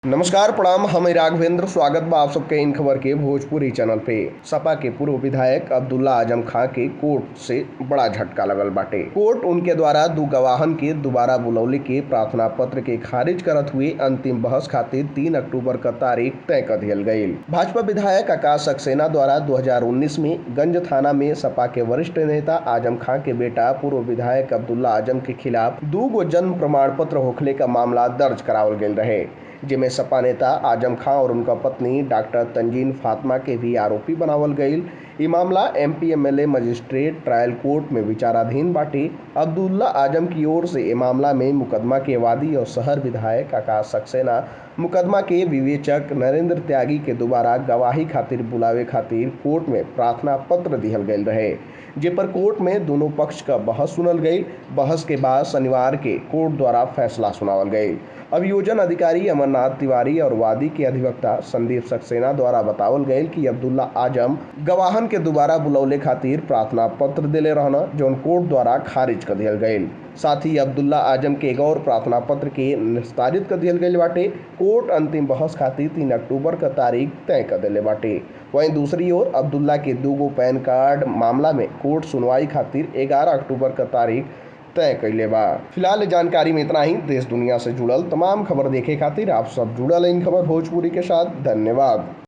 नमस्कार प्रणाम, हम राघवेंद्र। स्वागत बा आप सबके इन खबर के भोजपुरी चैनल पे। सपा के पूर्व विधायक अब्दुल्ला आजम खां के कोर्ट से बड़ा झटका लगल बाटे। कोर्ट उनके द्वारा दू गवाहन के दोबारा बुलौले के प्रार्थना पत्र के खारिज करत हुए अंतिम बहस खातिर 3 अक्टूबर का तारीख तय कर दियल गयी। भाजपा विधायक आकाश सक्सेना द्वारा 2019 में गंज थाना में सपा के वरिष्ठ नेता आजम खां के बेटा पूर्व विधायक अब्दुल्ला आजम के खिलाफ 2 गो जन्म प्रमाण पत्र होखले का मामला दर्ज करावल गयल रहे, जिसमें सपा नेता आजम खां और उनका पत्नी डॉक्टर तंजीन फातिमा के भी आरोपी बनावल गईल। ये मामला MP MLA magistrate trial court में विचाराधीन बाटे। अब्दुल्ला आजम की ओर से ये मामला में मुकदमा के वादी और शहर विधायक आकाश सक्सेना मुकदमा के विवेचक नरेंद्र त्यागी के दोबारा गवाही खातिर बुलावे खातिर कोर्ट में प्रार्थना पत्र दिहल गयल रहे, जे पर कोर्ट में दोनों पक्ष का बहस सुनल गई। बहस के बाद शनिवार के कोर्ट द्वारा फैसला सुनावल गई। अभियोजन अधिकारी अमरनाथ तिवारी और वादी के अधिवक्ता संदीप सक्सेना द्वारा बतावल गए कि अब्दुल्ला आजम गवाहन के दोबारा बुलौले खातिर प्रार्थना पत्र दिले रहना, जो कोर्ट द्वारा खारिज कर दियल गयल। साथ ही अब्दुल्ला आजम के गौर प्रार्थना पत्र के निस्तारित कर दियल गयल बाटे। कोर्ट अंतिम बहस खातिर 3 अक्टूबर का तारीख तय कर दिले बाटे। वहीं दूसरी ओर अब्दुल्ला के 2 गो पैन कार्ड मामला में कोर्ट सुनवाई खातिर 11 अक्टूबर का तारीख तय कैले बा। फिलहाल जानकारी में इतना ही। देश दुनिया से जुड़ल तमाम खबर देखे खातिर आप सब जुड़ल इन खबर भोजपुरी के साथ। धन्यवाद।